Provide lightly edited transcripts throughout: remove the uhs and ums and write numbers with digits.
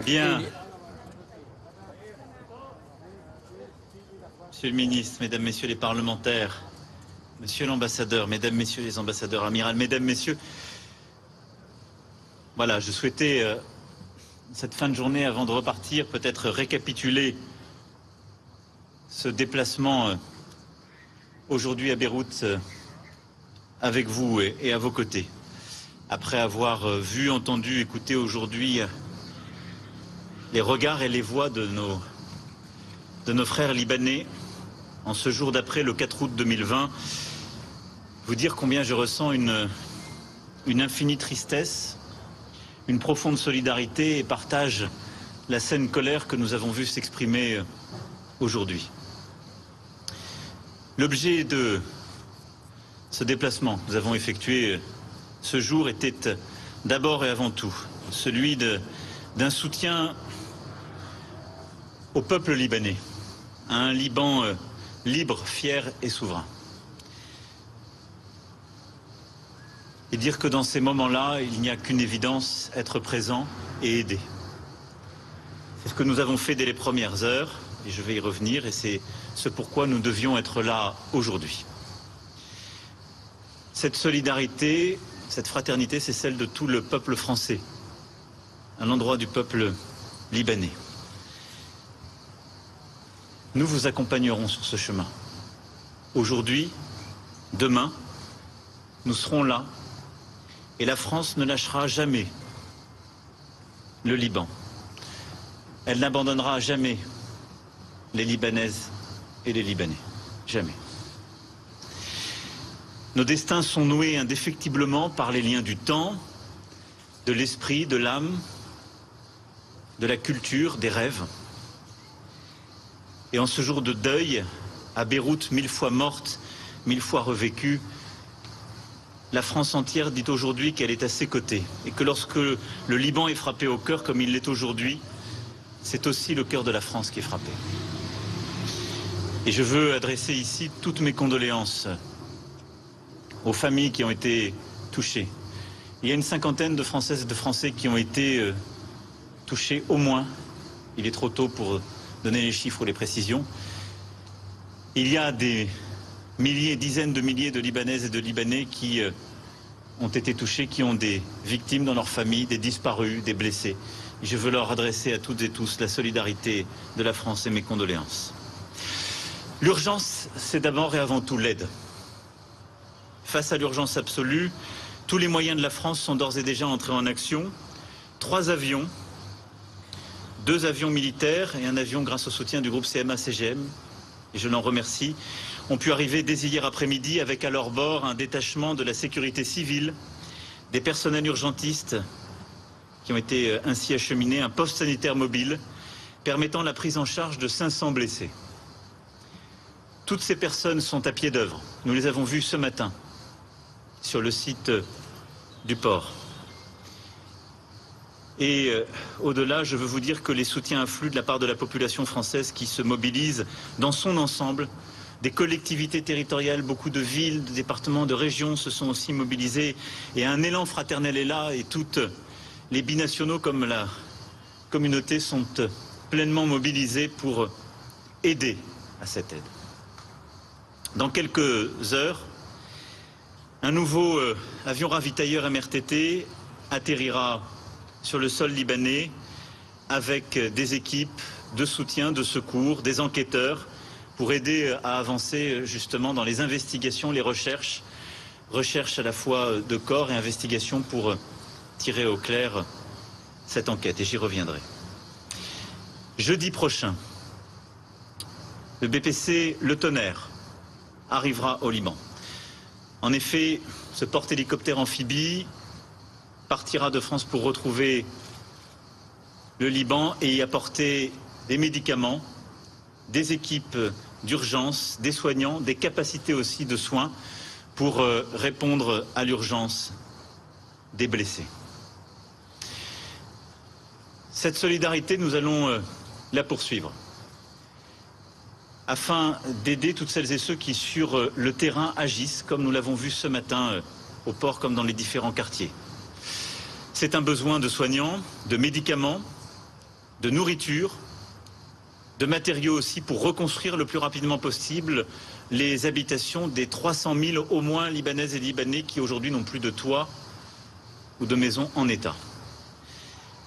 Bien. Monsieur le ministre, mesdames, messieurs les parlementaires, monsieur l'ambassadeur, mesdames, messieurs les ambassadeurs, amiral, mesdames, messieurs, voilà, je souhaitais, cette fin de journée, avant de repartir, peut-être récapituler ce déplacement aujourd'hui à Beyrouth avec vous et à vos côtés. Après avoir vu, entendu, écouté aujourd'hui les regards et les voix de nos frères libanais, en ce jour d'après, le 4 août 2020, vous dire combien je ressens une infinie tristesse, une profonde solidarité et partage la saine colère que nous avons vue s'exprimer aujourd'hui. L'objet de ce déplacement que nous avons effectué ce jour était d'abord et avant tout celui d'un soutien au peuple libanais, à un Liban libre, fier et souverain. Et dire que dans ces moments-là, il n'y a qu'une évidence, être présent et aider. C'est ce que nous avons fait dès les premières heures, et je vais y revenir, et c'est ce pourquoi nous devions être là aujourd'hui. Cette solidarité, cette fraternité, c'est celle de tout le peuple français, à l'endroit du peuple libanais. Nous vous accompagnerons sur ce chemin. Aujourd'hui, demain, nous serons là et la France ne lâchera jamais le Liban. Elle n'abandonnera jamais les Libanaises et les Libanais. Jamais. Nos destins sont noués indéfectiblement par les liens du temps, de l'esprit, de l'âme, de la culture, des rêves. Et en ce jour de deuil, à Beyrouth, 1000 fois morte, 1000 fois revécue, la France entière dit aujourd'hui qu'elle est à ses côtés. Et que lorsque le Liban est frappé au cœur comme il l'est aujourd'hui, c'est aussi le cœur de la France qui est frappé. Et je veux adresser ici toutes mes condoléances aux familles qui ont été touchées. Il y a une cinquantaine de Françaises et de Français qui ont été touchés au moins. Il est trop tôt pour donner les chiffres ou les précisions. Il y a des milliers, dizaines de milliers de Libanaises et de Libanais qui ont été touchés, qui ont des victimes dans leur famille, des disparus, des blessés. Et je veux leur adresser à toutes et tous la solidarité de la France et mes condoléances. L'urgence, c'est d'abord et avant tout l'aide. Face à l'urgence absolue, tous les moyens de la France sont d'ores et déjà entrés en action. 3 avions, 2 avions militaires et un avion grâce au soutien du groupe CMA-CGM, et je l'en remercie, ont pu arriver dès hier après-midi avec à leur bord un détachement de la sécurité civile, des personnels urgentistes qui ont été ainsi acheminés, un poste sanitaire mobile permettant la prise en charge de 500 blessés. Toutes ces personnes sont à pied d'œuvre. Nous les avons vues ce matin sur le site du port. Et au-delà, je veux vous dire que les soutiens affluent de la part de la population française qui se mobilise dans son ensemble. Des collectivités territoriales, beaucoup de villes, de départements, de régions se sont aussi mobilisées. Et un élan fraternel est là et toutes les binationaux comme la communauté sont pleinement mobilisés pour aider à cette aide. Dans quelques heures, un nouveau avion ravitailleur MRTT atterrira sur le sol libanais avec des équipes de soutien, de secours, des enquêteurs pour aider à avancer justement dans les investigations, les recherches à la fois de corps et investigations pour tirer au clair cette enquête, et j'y reviendrai. Jeudi prochain, le BPC Le Tonnerre arrivera au Liban. En effet, ce porte-hélicoptère amphibie partira de France pour retrouver le Liban et y apporter des médicaments, des équipes d'urgence, des soignants, des capacités aussi de soins pour répondre à l'urgence des blessés. Cette solidarité, nous allons la poursuivre afin d'aider toutes celles et ceux qui, sur le terrain, agissent, comme nous l'avons vu ce matin au port, comme dans les différents quartiers. C'est un besoin de soignants, de médicaments, de nourriture, de matériaux aussi pour reconstruire le plus rapidement possible les habitations des 300 000 au moins Libanaises et Libanais qui aujourd'hui n'ont plus de toit ou de maison en état.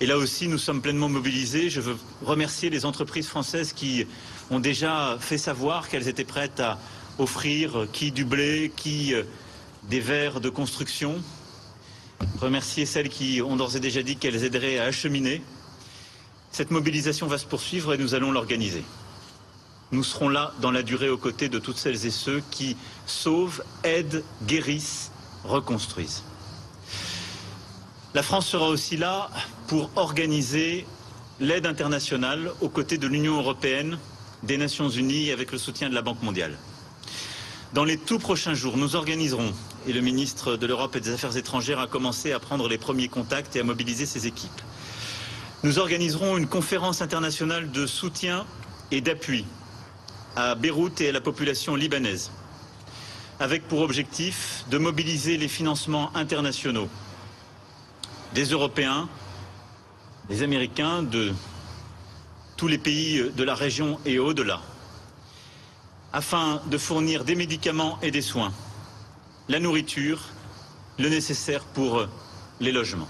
Et là aussi, nous sommes pleinement mobilisés. Je veux remercier les entreprises françaises qui ont déjà fait savoir qu'elles étaient prêtes à offrir qui du blé, qui des verres de construction. Remercier celles qui ont d'ores et déjà dit qu'elles aideraient à acheminer. Cette mobilisation va se poursuivre et nous allons l'organiser. Nous serons là dans la durée aux côtés de toutes celles et ceux qui sauvent, aident, guérissent, reconstruisent. La France sera aussi là pour organiser l'aide internationale aux côtés de l'Union européenne, des Nations Unies et avec le soutien de la Banque mondiale. Dans les tout prochains jours, nous organiserons, et le ministre de l'Europe et des Affaires étrangères a commencé à prendre les premiers contacts et à mobiliser ses équipes. Nous organiserons une conférence internationale de soutien et d'appui à Beyrouth et à la population libanaise, avec pour objectif de mobiliser les financements internationaux des Européens, des Américains, de tous les pays de la région et au-delà, afin de fournir des médicaments et des soins, la nourriture, le nécessaire pour les logements.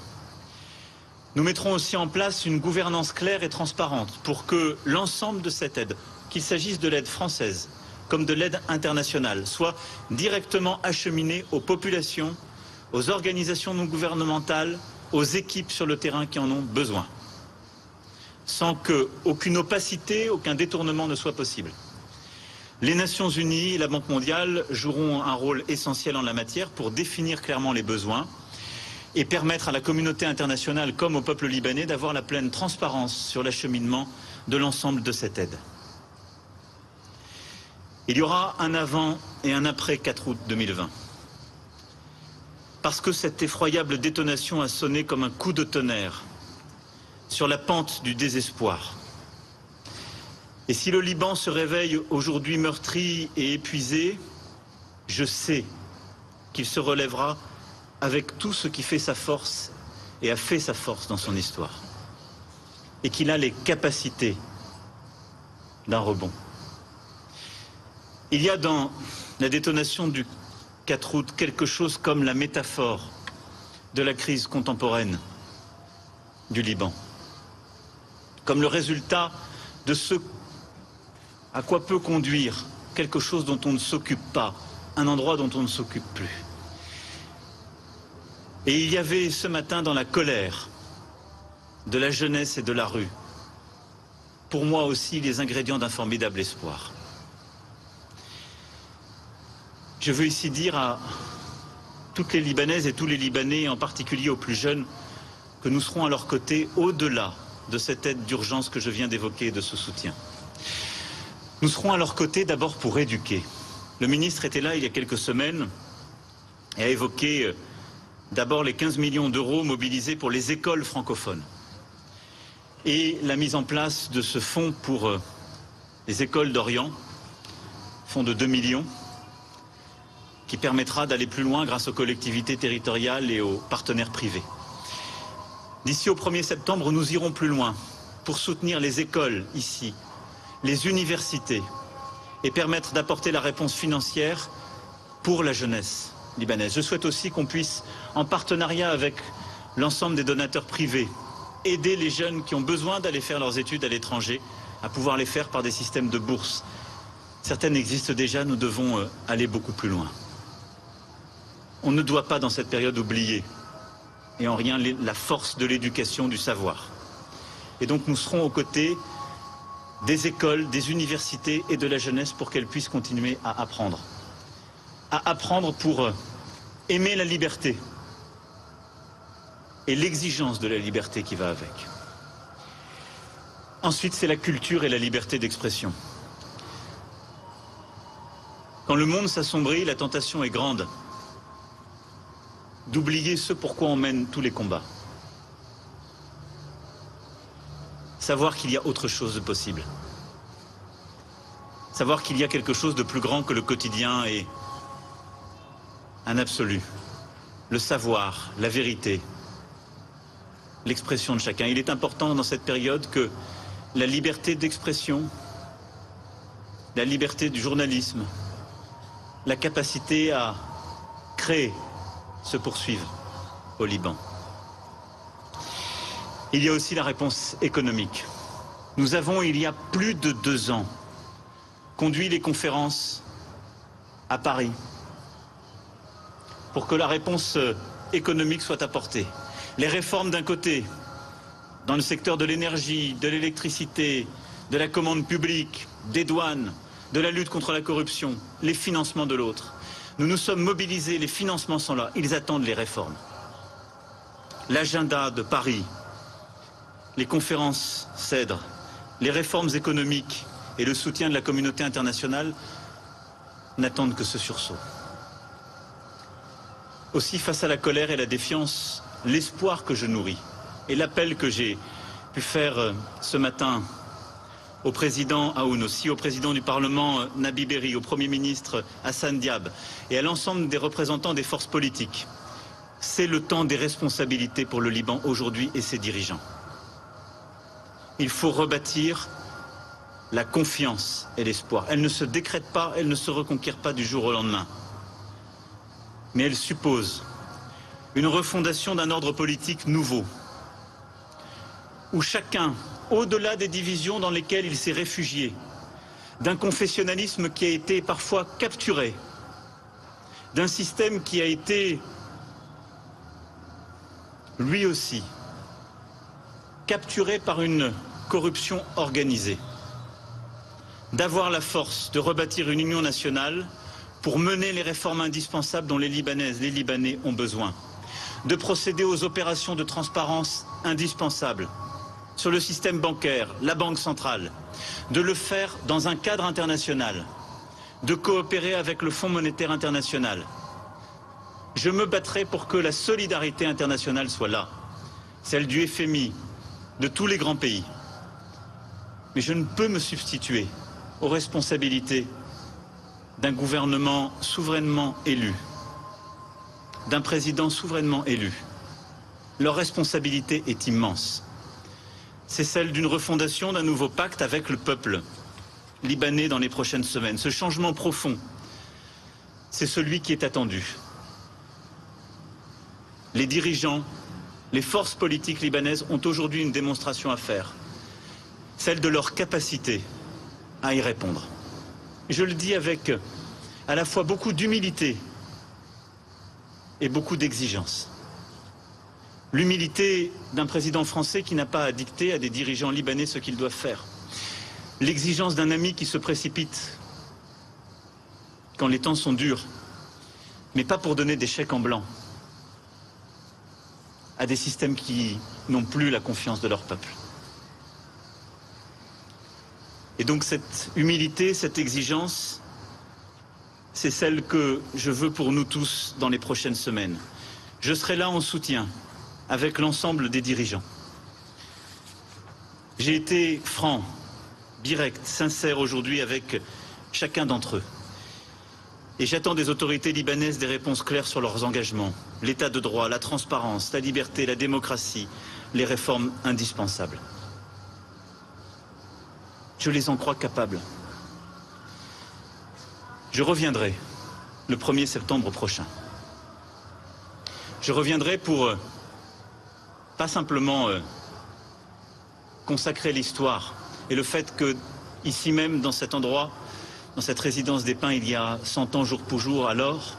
Nous mettrons aussi en place une gouvernance claire et transparente pour que l'ensemble de cette aide, qu'il s'agisse de l'aide française comme de l'aide internationale, soit directement acheminée aux populations, aux organisations non gouvernementales, aux équipes sur le terrain qui en ont besoin, sans qu'aucune opacité, aucun détournement ne soit possible. Les Nations Unies et la Banque mondiale joueront un rôle essentiel en la matière pour définir clairement les besoins et permettre à la communauté internationale comme au peuple libanais d'avoir la pleine transparence sur l'acheminement de l'ensemble de cette aide. Il y aura un avant et un après 4 août 2020. Parce que cette effroyable détonation a sonné comme un coup de tonnerre sur la pente du désespoir. Et si le Liban se réveille aujourd'hui meurtri et épuisé, je sais qu'il se relèvera avec tout ce qui fait sa force et a fait sa force dans son histoire. Et qu'il a les capacités d'un rebond. Il y a dans la détonation du 4 août quelque chose comme la métaphore de la crise contemporaine du Liban. Comme le résultat de ce à quoi peut conduire quelque chose dont on ne s'occupe pas, un endroit dont on ne s'occupe plus. Et il y avait ce matin dans la colère de la jeunesse et de la rue, pour moi aussi, les ingrédients d'un formidable espoir. Je veux ici dire à toutes les Libanaises et tous les Libanais, en particulier aux plus jeunes, que nous serons à leur côté au-delà de cette aide d'urgence que je viens d'évoquer et de ce soutien. Nous serons à leur côté d'abord pour éduquer. Le ministre était là il y a quelques semaines et a évoqué d'abord les 15 millions d'euros mobilisés pour les écoles francophones et la mise en place de ce fonds pour les écoles d'Orient, fonds de 2 millions, qui permettra d'aller plus loin grâce aux collectivités territoriales et aux partenaires privés. D'ici au 1er septembre, nous irons plus loin pour soutenir les écoles ici, les universités et permettre d'apporter la réponse financière pour la jeunesse libanaise. Je souhaite aussi qu'on puisse, en partenariat avec l'ensemble des donateurs privés, aider les jeunes qui ont besoin d'aller faire leurs études à l'étranger à pouvoir les faire par des systèmes de bourse. Certaines existent déjà, nous devons aller beaucoup plus loin. On ne doit pas dans cette période oublier et en rien la force de l'éducation, du savoir. Et donc nous serons aux côtés des écoles, des universités et de la jeunesse pour qu'elles puissent continuer à apprendre. À apprendre pour aimer la liberté et l'exigence de la liberté qui va avec. Ensuite, c'est la culture et la liberté d'expression. Quand le monde s'assombrit, la tentation est grande d'oublier ce pourquoi on mène tous les combats. Savoir qu'il y a autre chose de possible. Savoir qu'il y a quelque chose de plus grand que le quotidien et un absolu. Le savoir, la vérité. l'expression de chacun. Il est important dans cette période que la liberté d'expression, la liberté du journalisme, la capacité à créer se poursuivent au Liban. Il y a aussi la réponse économique. Nous avons, il y a plus de 2 ans, conduit les conférences à Paris pour que la réponse économique soit apportée. Les réformes d'un côté, dans le secteur de l'énergie, de l'électricité, de la commande publique, des douanes, de la lutte contre la corruption, les financements de l'autre. Nous nous sommes mobilisés, les financements sont là, ils attendent les réformes. L'agenda de Paris, les conférences CEDRE, les réformes économiques et le soutien de la communauté internationale n'attendent que ce sursaut. Aussi, face à la colère et la défiance, l'espoir que je nourris et l'appel que j'ai pu faire ce matin au président Aoun, aussi au président du Parlement Nabi Berri, au Premier ministre Hassan Diab et à l'ensemble des représentants des forces politiques. C'est le temps des responsabilités pour le Liban aujourd'hui et ses dirigeants. Il faut rebâtir la confiance et l'espoir. Elle ne se décrète pas, elle ne se reconquiert pas du jour au lendemain. Mais elle suppose une refondation d'un ordre politique nouveau, où chacun, au-delà des divisions dans lesquelles il s'est réfugié, d'un confessionnalisme qui a été parfois capturé, d'un système qui a été, lui aussi, capturé par une corruption organisée, d'avoir la force de rebâtir une union nationale pour mener les réformes indispensables dont les Libanaises, les Libanais ont besoin, de procéder aux opérations de transparence indispensables sur le système bancaire, la Banque centrale, de le faire dans un cadre international, de coopérer avec le Fonds monétaire international. Je me battrai pour que la solidarité internationale soit là, celle du FMI, de tous les grands pays. Mais je ne peux me substituer aux responsabilités d'un gouvernement souverainement élu, d'un président souverainement élu. Leur responsabilité est immense. C'est celle d'une refondation d'un nouveau pacte avec le peuple libanais dans les prochaines semaines. Ce changement profond, c'est celui qui est attendu. Les dirigeants, les forces politiques libanaises ont aujourd'hui une démonstration à faire, celle de leur capacité à y répondre. Je le dis avec à la fois beaucoup d'humilité et beaucoup d'exigence. L'humilité d'un président français qui n'a pas à dicter à des dirigeants libanais ce qu'ils doivent faire. L'exigence d'un ami qui se précipite quand les temps sont durs, mais pas pour donner des chèques en blanc à des systèmes qui n'ont plus la confiance de leur peuple. Et donc cette humilité, cette exigence, c'est celle que je veux pour nous tous dans les prochaines semaines. Je serai là en soutien avec l'ensemble des dirigeants. J'ai été franc, direct, sincère aujourd'hui avec chacun d'entre eux. Et j'attends des autorités libanaises des réponses claires sur leurs engagements, l'état de droit, la transparence, la liberté, la démocratie, les réformes indispensables. Je les en crois capables. Je reviendrai le 1er septembre prochain. Je reviendrai pour pas simplement consacrer l'histoire et le fait que, ici même, dans cet endroit, dans cette résidence des Pins, il y a 100 ans jour pour jour, alors,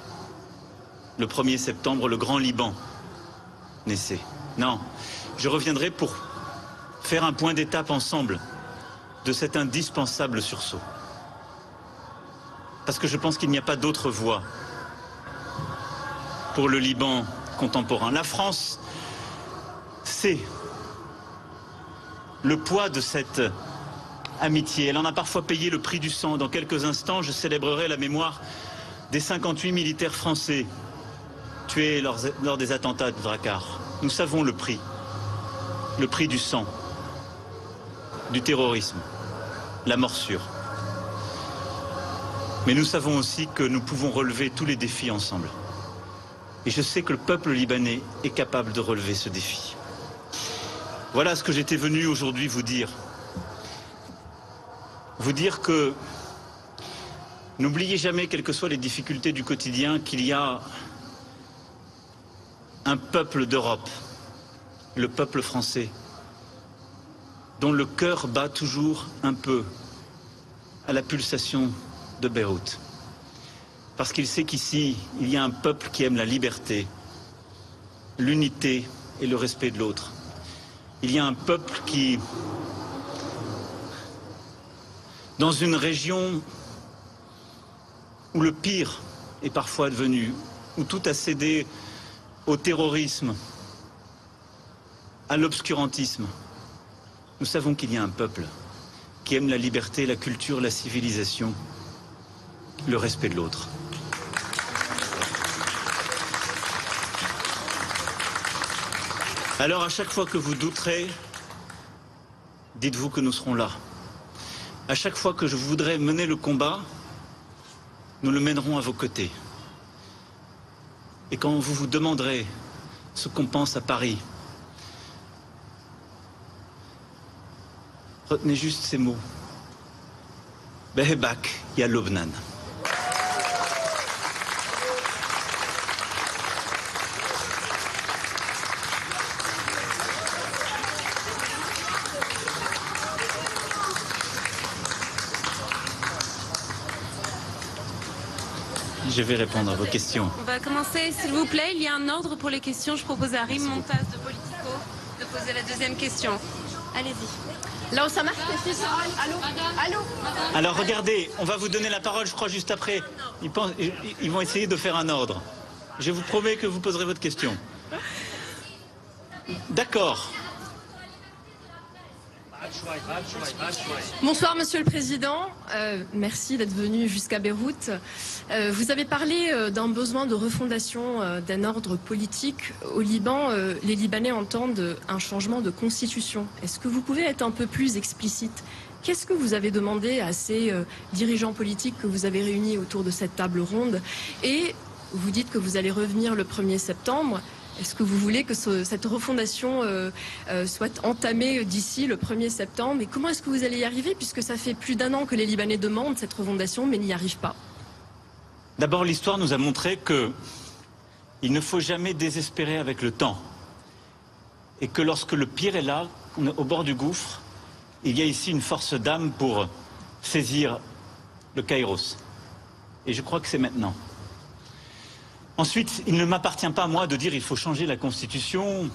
le 1er septembre, le Grand Liban naissait. Non, je reviendrai pour faire un point d'étape ensemble de cet indispensable sursaut. Parce que je pense qu'il n'y a pas d'autre voie pour le Liban contemporain. La France sait le poids de cette amitié. Elle en a parfois payé le prix du sang. Dans quelques instants, je célébrerai la mémoire des 58 militaires français tués lors des attentats de Drakkar. Nous savons le prix du sang, du terrorisme, la morsure. Mais nous savons aussi que nous pouvons relever tous les défis ensemble. Et je sais que le peuple libanais est capable de relever ce défi. Voilà ce que j'étais venu aujourd'hui vous dire. Vous dire que n'oubliez jamais, quelles que soient les difficultés du quotidien, qu'il y a un peuple d'Europe, le peuple français, dont le cœur bat toujours un peu à la pulsation de Beyrouth. Parce qu'il sait qu'ici, il y a un peuple qui aime la liberté, l'unité et le respect de l'autre. Il y a un peuple qui, dans une région où le pire est parfois advenu, où tout a cédé au terrorisme, à l'obscurantisme, nous savons qu'il y a un peuple qui aime la liberté, la culture, la civilisation, le respect de l'autre. Alors à chaque fois que vous douterez, dites-vous que nous serons là. À chaque fois que je voudrais mener le combat, nous le mènerons à vos côtés. Et quand vous vous demanderez ce qu'on pense à Paris, retenez juste ces mots. Behebak ya Lubnan. Je vais répondre à vos questions. On va commencer, s'il vous plaît. Il y a un ordre pour les questions. Je propose à Rim Montaz de Politico de poser la deuxième question. Allez-y. Là où ça marche, allô. Alors regardez, on va vous donner la parole, je crois, juste après. Ils vont essayer de faire un ordre. Je vous promets que vous poserez votre question. D'accord. Bonsoir Monsieur le Président, merci d'être venu jusqu'à Beyrouth. Vous avez parlé d'un besoin de refondation d'un ordre politique. Au Liban, les Libanais entendent un changement de constitution. Est-ce que vous pouvez être un peu plus explicite? Qu'est-ce que vous avez demandé à ces dirigeants politiques que vous avez réunis autour de cette table ronde? Et vous dites que vous allez revenir le 1er septembre. Est-ce que vous voulez que cette refondation soit entamée d'ici le 1er septembre? Et comment est-ce que vous allez y arriver, puisque ça fait plus d'1 an que les Libanais demandent cette refondation, mais n'y arrivent pas? D'abord, l'histoire nous a montré qu'il ne faut jamais désespérer avec le temps. Et que lorsque le pire est là, au bord du gouffre, il y a ici une force d'âme pour saisir le Kairos. Et je crois que c'est maintenant. Ensuite, il ne m'appartient pas à moi de dire qu'il faut changer la Constitution,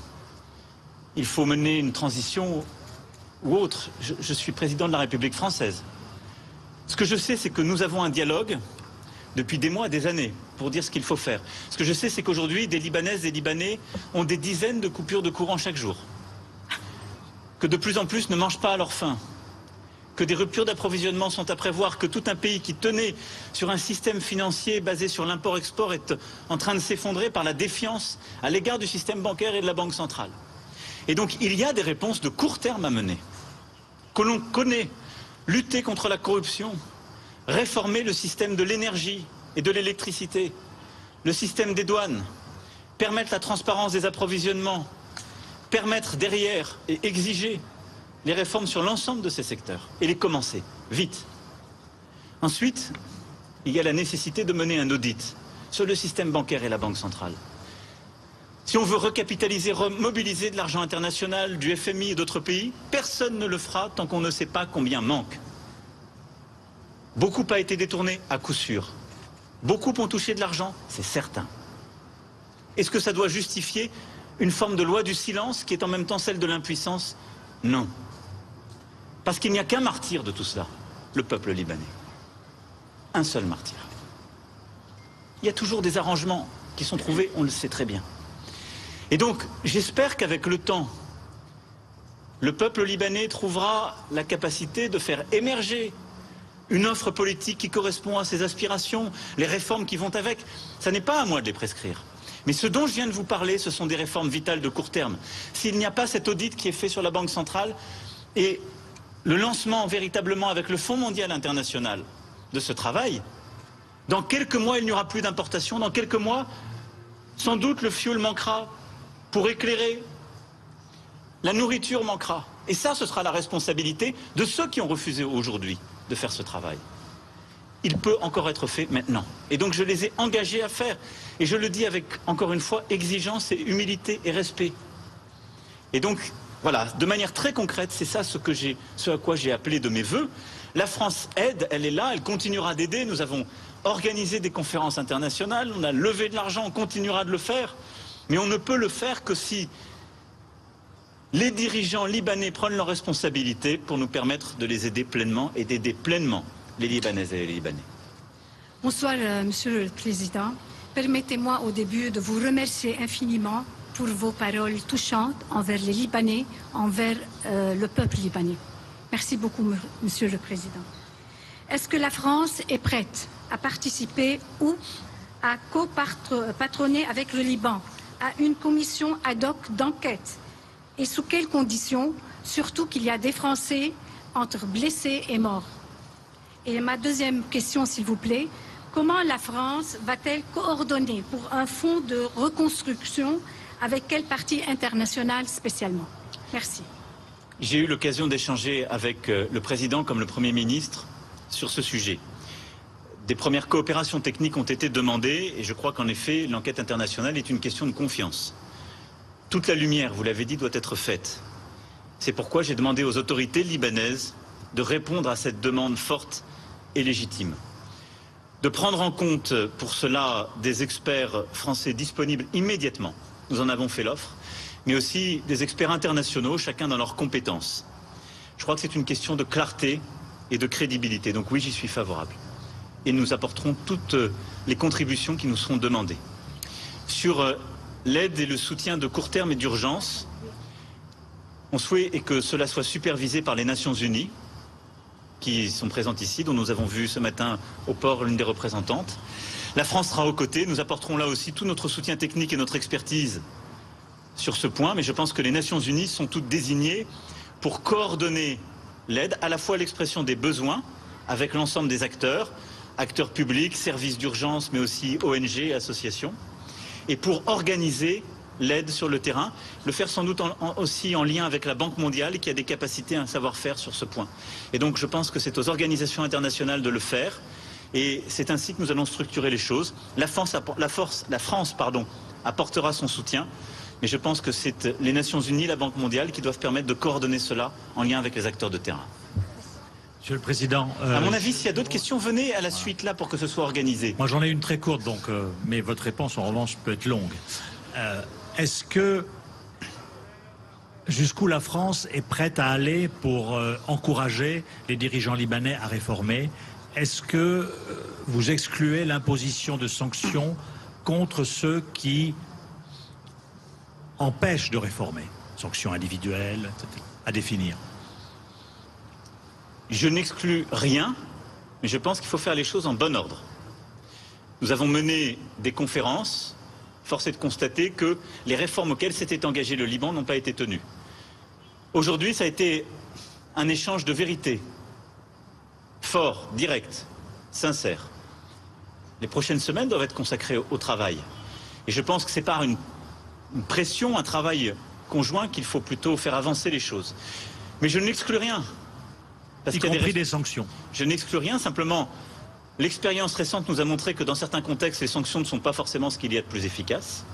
il faut mener une transition ou autre. Je suis président de la République française. Ce que je sais, c'est que nous avons un dialogue depuis des mois, des années, pour dire ce qu'il faut faire. Ce que je sais, c'est qu'aujourd'hui, des Libanaises et des Libanais ont des dizaines de coupures de courant chaque jour. Que de plus en plus ne mangent pas à leur faim. Que des ruptures d'approvisionnement sont à prévoir, que tout un pays qui tenait sur un système financier basé sur l'import-export est en train de s'effondrer par la défiance à l'égard du système bancaire et de la Banque centrale. Et donc il y a des réponses de court terme à mener, que l'on connaît, lutter contre la corruption, réformer le système de l'énergie et de l'électricité, le système des douanes, permettre la transparence des approvisionnements, permettre derrière et exiger les réformes sur l'ensemble de ces secteurs et les commencer, vite. Ensuite, il y a la nécessité de mener un audit sur le système bancaire et la Banque centrale. Si on veut recapitaliser, remobiliser de l'argent international, du FMI et d'autres pays, personne ne le fera tant qu'on ne sait pas combien manque. Beaucoup a été détourné, à coup sûr. Beaucoup ont touché de l'argent, c'est certain. Est-ce que ça doit justifier une forme de loi du silence qui est en même temps celle de l'impuissance? Non. Parce qu'il n'y a qu'un martyr de tout cela, le peuple libanais. Un seul martyr. Il y a toujours des arrangements qui sont trouvés, on le sait très bien. Et donc, j'espère qu'avec le temps, le peuple libanais trouvera la capacité de faire émerger une offre politique qui correspond à ses aspirations, les réformes qui vont avec. Ça n'est pas à moi de les prescrire. Mais ce dont je viens de vous parler, ce sont des réformes vitales de court terme. S'il n'y a pas cet audit qui est fait sur la Banque centrale et le lancement véritablement avec le Fonds mondial international de ce travail, dans quelques mois, il n'y aura plus d'importation. Dans quelques mois, sans doute, le fioul manquera pour éclairer La nourriture manquera. Et ça, ce sera la responsabilité de ceux qui ont refusé aujourd'hui de faire ce travail. Il peut encore être fait maintenant. Et donc je les ai engagés à faire. Et je le dis avec, encore une fois, exigence et humilité et respect. Et donc, voilà, de manière très concrète, c'est ça ce à quoi j'ai appelé de mes vœux. La France aide, elle est là, elle continuera d'aider. Nous avons organisé des conférences internationales, on a levé de l'argent, on continuera de le faire. Mais on ne peut le faire que si les dirigeants libanais prennent leurs responsabilités pour nous permettre de les aider pleinement et d'aider pleinement les Libanaises et les Libanais. Bonsoir, Monsieur le Président. Permettez-moi au début de vous remercier infiniment pour vos paroles touchantes envers les Libanais, envers le peuple libanais. Merci beaucoup, Monsieur le Président. Est-ce que la France est prête à participer ou à co-patronner avec le Liban à une commission ad hoc d'enquête? Et sous quelles conditions, surtout qu'il y a des Français entre blessés et morts? Et ma deuxième question, s'il vous plaît, comment la France va-t-elle coordonner pour un fonds de reconstruction avec quel parti international spécialement? Merci. J'ai eu l'occasion d'échanger avec le Président comme le Premier ministre sur ce sujet. Des premières coopérations techniques ont été demandées et je crois qu'en effet, l'enquête internationale est une question de confiance. Toute la lumière, vous l'avez dit, doit être faite. C'est pourquoi j'ai demandé aux autorités libanaises de répondre à cette demande forte et légitime. De prendre en compte pour cela des experts français disponibles immédiatement. Nous en avons fait l'offre, mais aussi des experts internationaux, chacun dans leurs compétences. Je crois que c'est une question de clarté et de crédibilité. Donc oui, j'y suis favorable. Et nous apporterons toutes les contributions qui nous seront demandées. Sur l'aide et le soutien de court terme et d'urgence, on souhaite que cela soit supervisé par les Nations Unies, qui sont présentes ici, dont nous avons vu ce matin au port l'une des représentantes. La France sera aux côtés, nous apporterons là aussi tout notre soutien technique et notre expertise sur ce point, mais je pense que les Nations Unies sont toutes désignées pour coordonner l'aide, à la fois l'expression des besoins avec l'ensemble des acteurs publics, services d'urgence, mais aussi ONG, associations, et pour organiser l'aide sur le terrain, le faire sans doute aussi en lien avec la Banque mondiale qui a des capacités, un savoir-faire sur ce point. Et donc je pense que c'est aux organisations internationales de le faire et c'est ainsi que nous allons structurer les choses. La France apportera son soutien, mais je pense que c'est les Nations Unies, la Banque mondiale qui doivent permettre de coordonner cela en lien avec les acteurs de terrain. Monsieur le Président... à mon avis, s'il y a d'autres questions, venez à la suite là pour que ce soit organisé. Moi j'en ai une très courte, donc, mais votre réponse en revanche peut être longue. Est-ce que jusqu'où la France est prête à aller pour encourager les dirigeants libanais à réformer? Est-ce que vous excluez l'imposition de sanctions contre ceux qui empêchent de réformer? Sanctions individuelles, etc., à définir. Je n'exclus rien, mais je pense qu'il faut faire les choses en bon ordre. Nous avons mené des conférences. Force est de constater que les réformes auxquelles s'était engagé le Liban n'ont pas été tenues. Aujourd'hui, ça a été un échange de vérité, fort, direct, sincère. Les prochaines semaines doivent être consacrées au travail. Et je pense que c'est par une pression, un travail conjoint qu'il faut plutôt faire avancer les choses. Mais je n'exclus rien. Y compris des sanctions. Je n'exclus rien, simplement... L'expérience récente nous a montré que dans certains contextes, les sanctions ne sont pas forcément ce qu'il y a de plus efficace.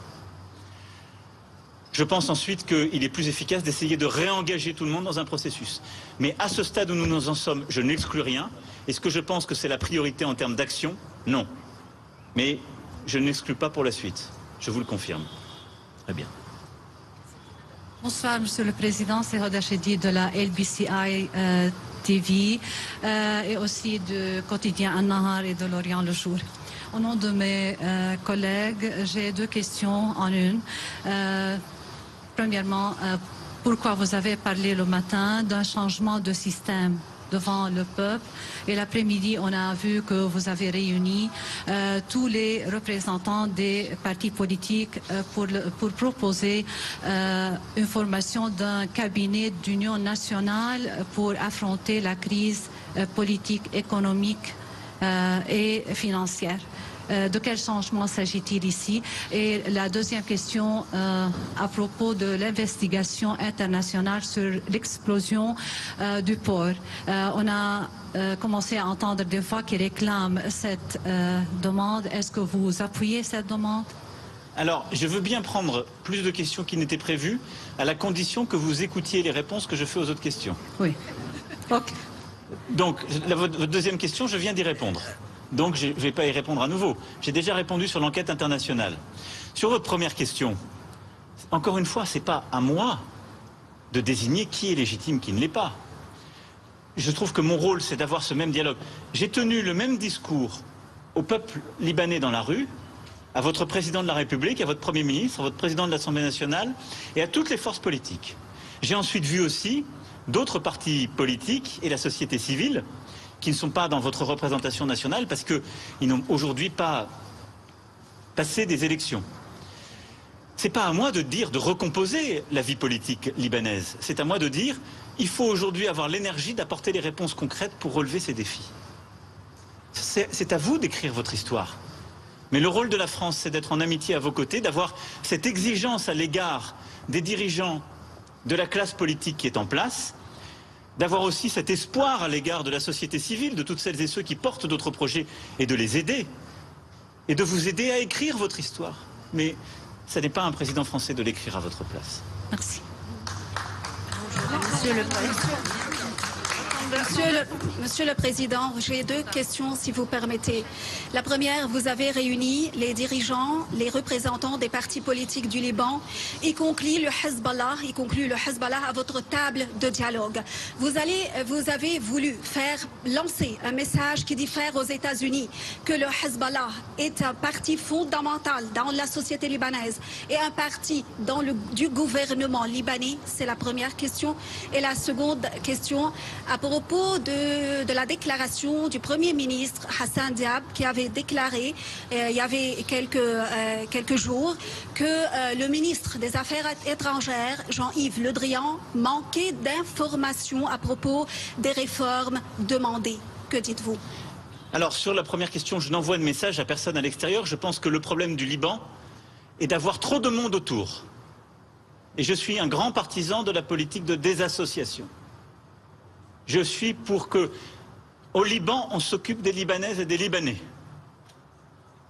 Je pense ensuite qu'il est plus efficace d'essayer de réengager tout le monde dans un processus. Mais à ce stade où nous en sommes, je n'exclus rien. Est-ce que je pense que c'est la priorité en termes d'action? Non. Mais je n'exclus pas pour la suite. Je vous le confirme. Très bien. Bonsoir, Monsieur le Président. C'est Hoda Chedi de la LBCI TV et aussi du quotidien An-Nahar et de l'Orient le Jour. Au nom de mes collègues, j'ai deux questions en une. Premièrement, pourquoi vous avez parlé le matin d'un changement de système devant le peuple et l'après-midi on a vu que vous avez réuni tous les représentants des partis politiques pour proposer une formation d'un cabinet d'union nationale pour affronter la crise politique, économique et financière. De quel changement s'agit-il ici? Et la deuxième question à propos de l'investigation internationale sur l'explosion du port. On a commencé à entendre des voix qui réclament cette demande. Est-ce que vous appuyez cette demande? Alors, je veux bien prendre plus de questions qui n'étaient prévues, à la condition que vous écoutiez les réponses que je fais aux autres questions. Oui. Ok. Donc, votre deuxième question, je viens d'y répondre. Donc, je ne vais pas y répondre à nouveau. J'ai déjà répondu sur l'enquête internationale. Sur votre première question, encore une fois, ce n'est pas à moi de désigner qui est légitime, qui ne l'est pas. Je trouve que mon rôle, c'est d'avoir ce même dialogue. J'ai tenu le même discours au peuple libanais dans la rue, à votre président de la République, à votre Premier ministre, à votre président de l'Assemblée nationale et à toutes les forces politiques. J'ai ensuite vu aussi d'autres partis politiques et la société civile qui ne sont pas dans votre représentation nationale parce qu'ils n'ont aujourd'hui pas passé des élections. C'est pas à moi de dire de recomposer la vie politique libanaise. C'est à moi de dire il faut aujourd'hui avoir l'énergie d'apporter les réponses concrètes pour relever ces défis. C'est à vous d'écrire votre histoire. Mais le rôle de la France, c'est d'être en amitié à vos côtés, d'avoir cette exigence à l'égard des dirigeants de la classe politique qui est en place, d'avoir aussi cet espoir à l'égard de la société civile, de toutes celles et ceux qui portent d'autres projets, et de les aider, et de vous aider à écrire votre histoire. Mais ce n'est pas un président français de l'écrire à votre place. Merci. Monsieur le Président, j'ai deux questions si vous permettez. La première, vous avez réuni les dirigeants, les représentants des partis politiques du Liban, y compris le Hezbollah à votre table de dialogue. Vous avez voulu lancer un message qui diffère aux États-Unis, que le Hezbollah est un parti fondamental dans la société libanaise et un parti du gouvernement libanais. C'est la première question. Et la seconde question, à propos de la déclaration du Premier ministre Hassan Diab, qui avait déclaré il y avait quelques jours que le ministre des Affaires étrangères, Jean-Yves Le Drian, manquait d'informations à propos des réformes demandées. Que dites-vous? Alors, sur la première question, je n'envoie de message à personne à l'extérieur. Je pense que le problème du Liban est d'avoir trop de monde autour. Et je suis un grand partisan de la politique de désassociation. Je suis pour que, au Liban, on s'occupe des Libanaises et des Libanais.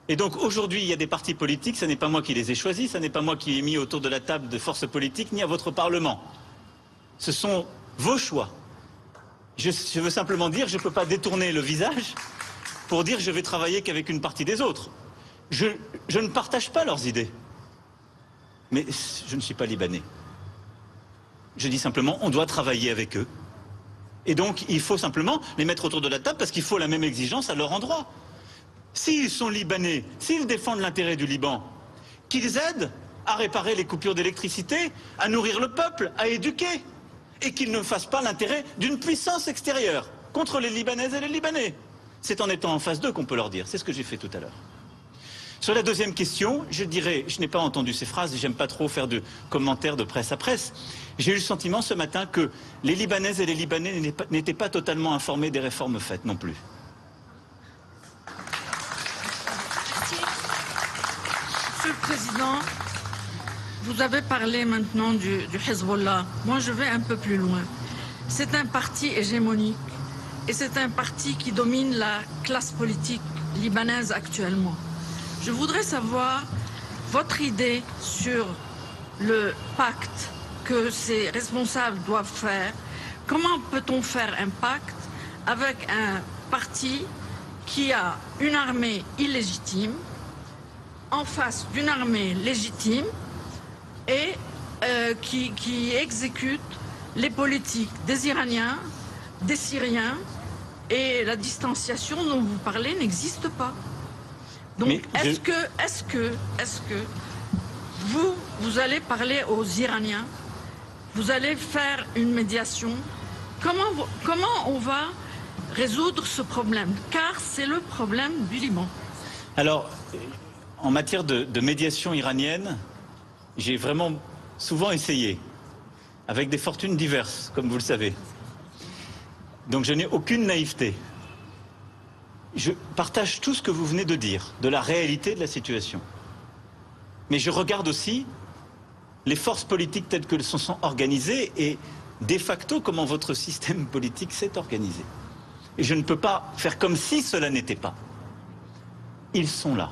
Et donc aujourd'hui, il y a des partis politiques, ce n'est pas moi qui les ai choisis, ce n'est pas moi qui ai mis autour de la table de forces politiques, ni à votre Parlement. Ce sont vos choix. Je veux simplement dire, je ne peux pas détourner le visage pour dire je vais travailler qu'avec une partie des autres. Je ne partage pas leurs idées. Mais je ne suis pas libanais. Je dis simplement, on doit travailler avec eux. Et donc, il faut simplement les mettre autour de la table parce qu'il faut la même exigence à leur endroit. S'ils sont libanais, s'ils défendent l'intérêt du Liban, qu'ils aident à réparer les coupures d'électricité, à nourrir le peuple, à éduquer. Et qu'ils ne fassent pas l'intérêt d'une puissance extérieure contre les Libanaises et les Libanais. C'est en étant en face d'eux qu'on peut leur dire. C'est ce que j'ai fait tout à l'heure. Sur la deuxième question, je dirais, je n'ai pas entendu ces phrases, j'aime pas trop faire de commentaires de presse à presse. J'ai eu le sentiment ce matin que les Libanaises et les Libanais n'étaient pas totalement informés des réformes faites non plus. Monsieur le Président, vous avez parlé maintenant du Hezbollah. Moi, je vais un peu plus loin. C'est un parti hégémonique et c'est un parti qui domine la classe politique libanaise actuellement. Je voudrais savoir votre idée sur le pacte que ces responsables doivent faire. Comment peut-on faire un pacte avec un parti qui a une armée illégitime en face d'une armée légitime et qui exécute les politiques des Iraniens, des Syriens, et la distanciation dont vous parlez n'existe pas. Donc, est-ce que vous allez parler aux Iraniens, vous allez faire une médiation? Comment on va résoudre ce problème? Car c'est le problème du Liban. Alors, en matière de médiation iranienne, j'ai vraiment souvent essayé, avec des fortunes diverses, comme vous le savez. Donc je n'ai aucune naïveté. Je partage tout ce que vous venez de dire, de la réalité de la situation. Mais je regarde aussi les forces politiques telles qu'elles se sont organisées et de facto comment votre système politique s'est organisé. Et je ne peux pas faire comme si cela n'était pas. Ils sont là.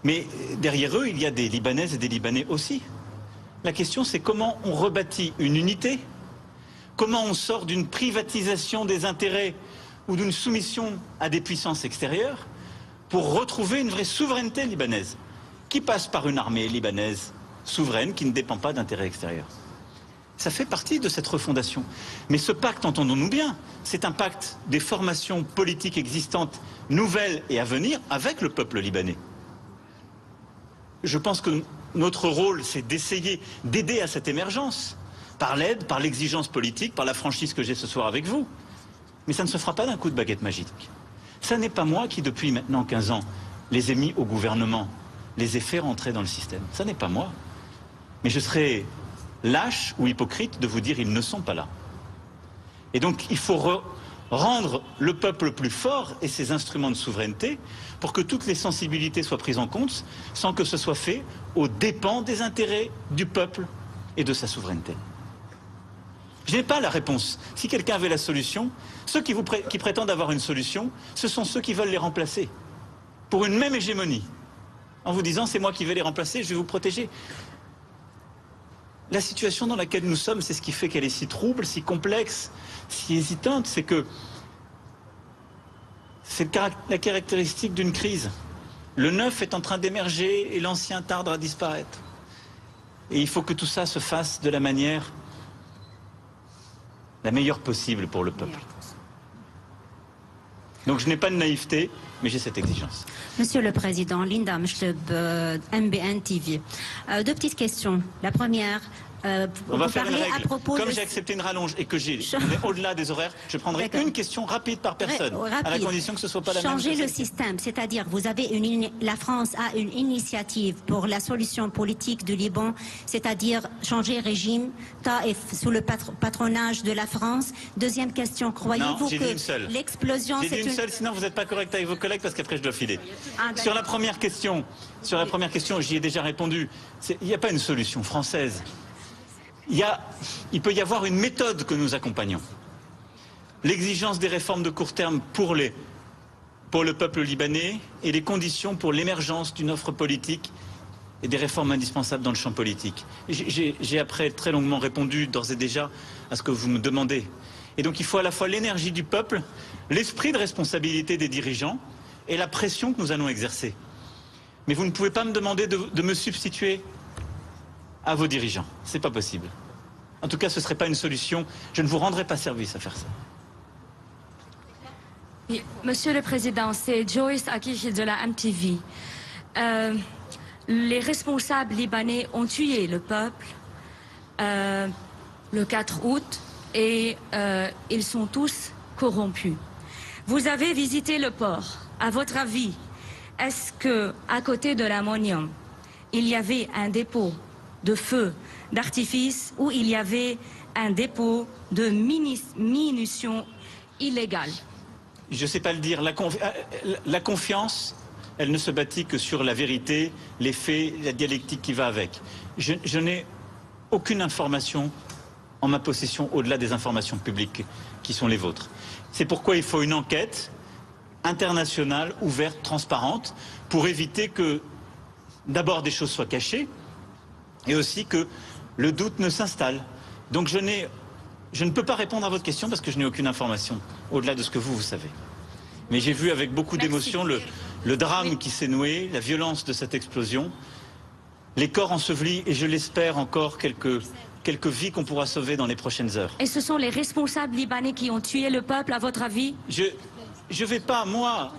Mais derrière eux, il y a des Libanaises et des Libanais aussi. La question, c'est comment on rebâtit une unité, comment on sort d'une privatisation des intérêts ou d'une soumission à des puissances extérieures pour retrouver une vraie souveraineté libanaise, qui passe par une armée libanaise souveraine qui ne dépend pas d'intérêts extérieurs. Ça fait partie de cette refondation. Mais ce pacte, entendons-nous bien, c'est un pacte des formations politiques existantes, nouvelles et à venir, avec le peuple libanais. Je pense que notre rôle, c'est d'essayer d'aider à cette émergence, par l'aide, par l'exigence politique, par la franchise que j'ai ce soir avec vous. Mais ça ne se fera pas d'un coup de baguette magique. Ça n'est pas moi qui, depuis maintenant 15 ans, les ai mis au gouvernement, les ai fait rentrer dans le système. Ça n'est pas moi. Mais je serais lâche ou hypocrite de vous dire ils ne sont pas là. Et donc il faut rendre le peuple plus fort et ses instruments de souveraineté pour que toutes les sensibilités soient prises en compte sans que ce soit fait aux dépens des intérêts du peuple et de sa souveraineté. Je n'ai pas la réponse. Si quelqu'un avait la solution, ceux qui prétendent avoir une solution, ce sont ceux qui veulent les remplacer pour une même hégémonie, en vous disant c'est moi qui vais les remplacer, je vais vous protéger. La situation dans laquelle nous sommes, c'est ce qui fait qu'elle est si trouble, si complexe, si hésitante, c'est que c'est la caractéristique d'une crise. Le neuf est en train d'émerger et l'ancien tarde à disparaître. Et il faut que tout ça se fasse de la manière la meilleure possible pour le peuple. Donc je n'ai pas de naïveté, mais j'ai cette exigence. Monsieur le Président, Linda Mchleb, MBN TV. Deux petites questions. La première, on va faire une règle. À propos Comme j'ai accepté une rallonge et que on est au-delà des horaires, je prendrai une question rapide par personne, à la condition que ce ne soit pas la même. Changer le système, c'est-à-dire vous avez la France a une initiative pour la solution politique du Liban, c'est-à-dire changer régime, sous le patronage de la France. Deuxième question, croyez-vous que l'explosion... J'ai dit une seule, sinon vous n'êtes pas correct avec vos collègues parce qu'après je dois filer. Sur la première question, j'y ai déjà répondu. Il n'y a pas une solution française. Il peut y avoir une méthode que nous accompagnons. L'exigence des réformes de court terme pour le peuple libanais et les conditions pour l'émergence d'une offre politique et des réformes indispensables dans le champ politique. J'ai après très longuement répondu d'ores et déjà à ce que vous me demandez. Et donc il faut à la fois l'énergie du peuple, l'esprit de responsabilité des dirigeants et la pression que nous allons exercer. Mais vous ne pouvez pas me demander de me substituer à vos dirigeants. C'est pas possible. En tout cas, ce ne serait pas une solution. Je ne vous rendrai pas service à faire ça. Oui, Monsieur le Président, c'est Joyce Akish de la MTV. Les responsables libanais ont tué le peuple le 4 août et ils sont tous corrompus. Vous avez visité le port. À votre avis, est-ce que à côté de l'ammonium, il y avait un dépôt de feu d'artifice où il y avait un dépôt de munitions illégales? Je ne sais pas le dire. La confiance, elle ne se bâtit que sur la vérité, les faits, la dialectique qui va avec. Je n'ai aucune information en ma possession au-delà des informations publiques qui sont les vôtres. C'est pourquoi il faut une enquête internationale, ouverte, transparente, pour éviter que d'abord des choses soient cachées, et aussi que le doute ne s'installe. Donc je ne peux pas répondre à votre question parce que je n'ai aucune information, au-delà de ce que vous savez. Mais j'ai vu avec beaucoup d'émotion le drame qui s'est noué, la violence de cette explosion, les corps ensevelis et je l'espère encore quelques vies qu'on pourra sauver dans les prochaines heures. Et ce sont les responsables libanais qui ont tué le peuple, à votre avis? Je vais pas, moi,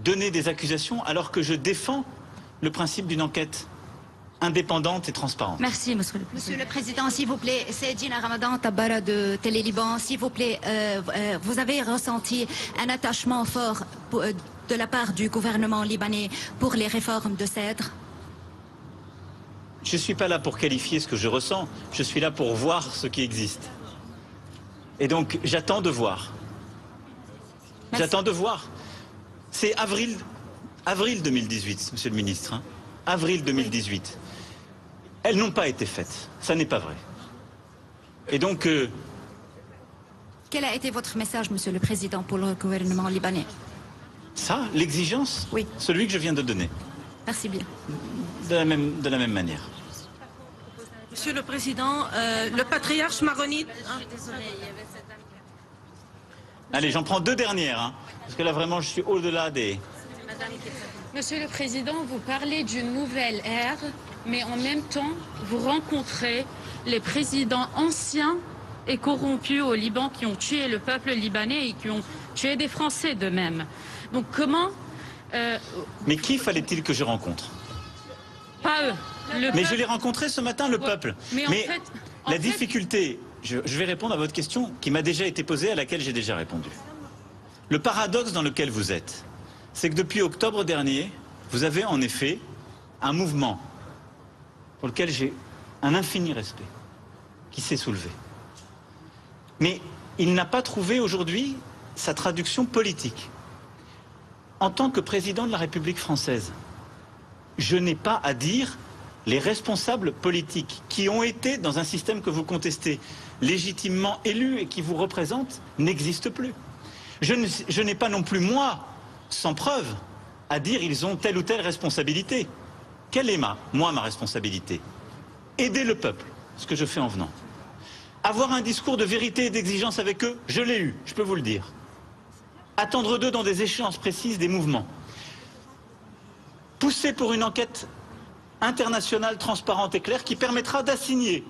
donner des accusations alors que je défends le principe d'une enquête indépendante et transparente. Merci, Monsieur le Président. Monsieur le Président, s'il vous plaît, c'est Dina Ramadan Tabara de Télé Liban. S'il vous plaît, vous avez ressenti un attachement fort de la part du gouvernement libanais pour les réformes de Cèdre? Je ne suis pas là pour qualifier ce que je ressens, je suis là pour voir ce qui existe. Et donc, j'attends de voir. J'attends de voir. C'est avril 2018, monsieur le ministre. Hein. Avril 2018. Elles n'ont pas été faites. Ça n'est pas vrai. Et donc... Quel a été votre message, Monsieur le Président, pour le gouvernement libanais? Ça, l'exigence? Oui. Celui que je viens de donner. Merci bien. De la même manière. Monsieur le Président, le patriarche maronite... Allez, j'en prends deux dernières, hein, parce que là, vraiment, je suis au-delà des... Monsieur le Président, vous parlez d'une nouvelle ère, mais en même temps, vous rencontrez les présidents anciens et corrompus au Liban qui ont tué le peuple libanais et qui ont tué des Français de même. Donc comment... Mais qui fallait-il que je rencontre? Pas eux. Mais je l'ai rencontré ce matin, le peuple. Mais la difficulté, je vais répondre à votre question qui m'a déjà été posée, à laquelle j'ai déjà répondu. Le paradoxe dans lequel vous êtes, c'est que depuis octobre dernier, vous avez en effet un mouvement pour lequel j'ai un infini respect, qui s'est soulevé. Mais il n'a pas trouvé aujourd'hui sa traduction politique. En tant que président de la République française, je n'ai pas à dire les responsables politiques qui ont été dans un système que vous contestez, légitimement élus et qui vous représentent, n'existent plus. Je n'ai pas non plus, moi, sans preuve, à dire ils ont telle ou telle responsabilité. Quelle est ma responsabilité? Aider le peuple, ce que je fais en venant. Avoir un discours de vérité et d'exigence avec eux, je l'ai eu, je peux vous le dire. Attendre d'eux dans des échéances précises des mouvements. Pousser pour une enquête internationale transparente et claire qui permettra d'assigner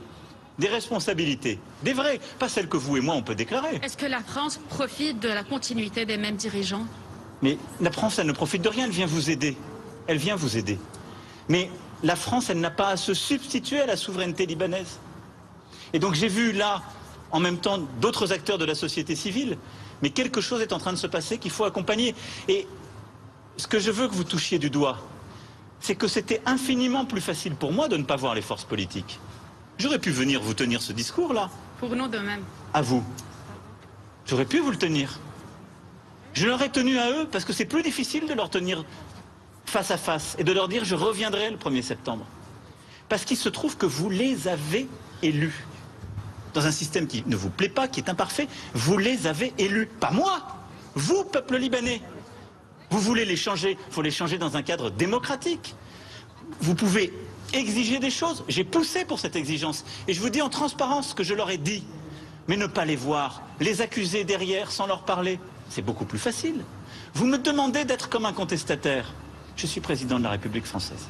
des responsabilités, des vraies, pas celles que vous et moi on peut déclarer. Est-ce que la France profite de la continuité des mêmes dirigeants? Mais la France, elle ne profite de rien, elle vient vous aider. Elle vient vous aider. Mais la France, elle n'a pas à se substituer à la souveraineté libanaise. Et donc j'ai vu là, en même temps, d'autres acteurs de la société civile, mais quelque chose est en train de se passer qu'il faut accompagner. Et ce que je veux que vous touchiez du doigt, c'est que c'était infiniment plus facile pour moi de ne pas voir les forces politiques. J'aurais pu venir vous tenir ce discours-là. Pour nous de même. À vous. J'aurais pu vous le tenir. Je l'aurais tenu à eux parce que c'est plus difficile de leur tenir face à face et de leur dire je reviendrai le 1er septembre. Parce qu'il se trouve que vous les avez élus. Dans un système qui ne vous plaît pas, qui est imparfait, vous les avez élus. Pas moi, vous, peuple libanais. Vous voulez les changer, il faut les changer dans un cadre démocratique. Vous pouvez exiger des choses. J'ai poussé pour cette exigence. Et je vous dis en transparence ce que je leur ai dit. Mais ne pas les voir, les accuser derrière sans leur parler, c'est beaucoup plus facile. Vous me demandez d'être comme un contestataire. Je suis président de la République française.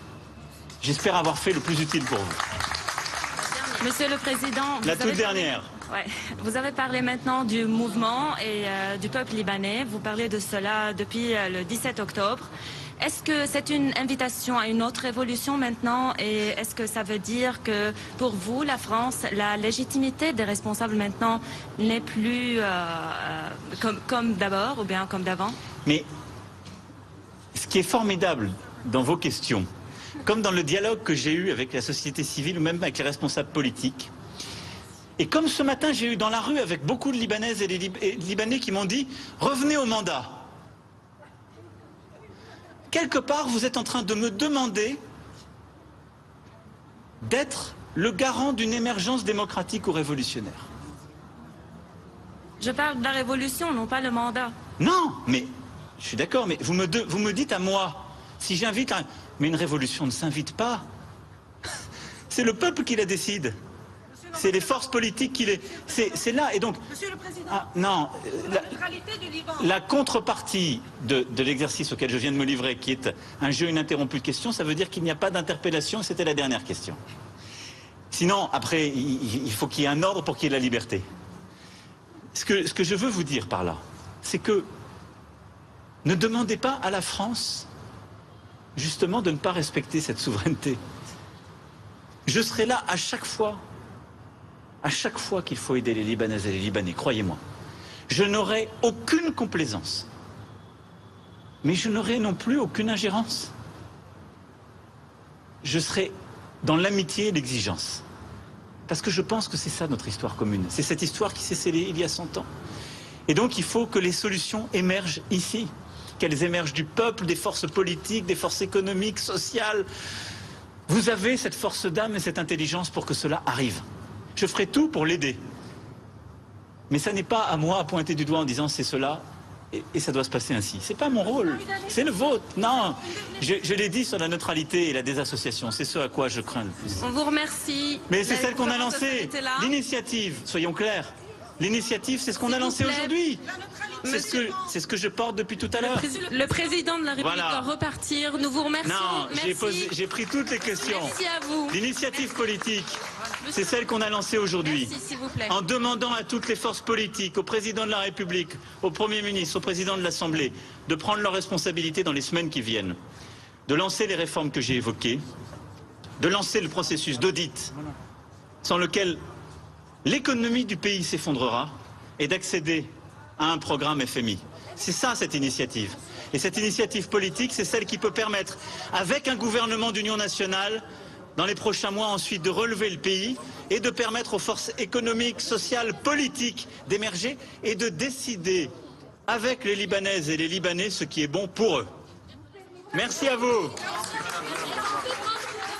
J'espère avoir fait le plus utile pour vous. Monsieur le Président... La toute dernière. Ouais. Vous avez parlé maintenant du mouvement et du peuple libanais. Vous parlez de cela depuis le 17 octobre. Est-ce que c'est une invitation à une autre révolution maintenant? Et est-ce que ça veut dire que pour vous, la France, la légitimité des responsables maintenant n'est plus comme d'abord ou bien comme d'avant? Mais ce qui est formidable dans vos questions, comme dans le dialogue que j'ai eu avec la société civile ou même avec les responsables politiques, et comme ce matin j'ai eu dans la rue avec beaucoup de Libanaises et de Libanais qui m'ont dit « revenez au mandat ». Quelque part, vous êtes en train de me demander d'être le garant d'une émergence démocratique ou révolutionnaire. Je parle de la révolution, non pas le mandat. Non, mais je suis d'accord, mais vous me dites à moi, si j'invite un... Mais une révolution ne s'invite pas. C'est le peuple qui la décide. C'est les forces politiques qui les... C'est là, et donc... Monsieur le Président, non, la neutralité du Liban. La contrepartie de l'exercice auquel je viens de me livrer, qui est un jeu ininterrompu de questions, ça veut dire qu'il n'y a pas d'interpellation, et c'était la dernière question. Sinon, après, il faut qu'il y ait un ordre pour qu'il y ait la liberté. Ce que je veux vous dire par là, c'est que ne demandez pas à la France, justement, de ne pas respecter cette souveraineté. Je serai là à chaque fois qu'il faut aider les Libanaises et les Libanais, croyez-moi. Je n'aurai aucune complaisance. Mais je n'aurai non plus aucune ingérence. Je serai dans l'amitié et l'exigence. Parce que je pense que c'est ça notre histoire commune. C'est cette histoire qui s'est scellée il y a 100 ans. Et donc il faut que les solutions émergent ici, qu'elles émergent du peuple, des forces politiques, des forces économiques, sociales. Vous avez cette force d'âme et cette intelligence pour que cela arrive. Je ferai tout pour l'aider. Mais ça n'est pas à moi à pointer du doigt en disant c'est cela et ça doit se passer ainsi. C'est pas mon rôle, c'est le vôtre. Non, je l'ai dit sur la neutralité et la désassociation, c'est ce à quoi je crains le plus. On vous remercie. Mais c'est celle qu'on a lancée, l'initiative, soyons clairs. L'initiative, c'est ce qu'on a lancé aujourd'hui. C'est ce que je porte depuis tout à l'heure. Le président de la République doit repartir. Nous vous remercions. Non, j'ai pris toutes les questions. Merci à vous. L'initiative politique, c'est celle qu'on a lancée aujourd'hui. Merci, s'il vous plaît. En demandant à toutes les forces politiques, au président de la République, au Premier ministre, au président de l'Assemblée, de prendre leurs responsabilités dans les semaines qui viennent, de lancer les réformes que j'ai évoquées, de lancer le processus d'audit sans lequel l'économie du pays s'effondrera et d'accéder à un programme FMI. C'est ça cette initiative. Et cette initiative politique, c'est celle qui peut permettre, avec un gouvernement d'union nationale, dans les prochains mois ensuite, de relever le pays et de permettre aux forces économiques, sociales, politiques d'émerger et de décider avec les Libanaises et les Libanais ce qui est bon pour eux. Merci à vous.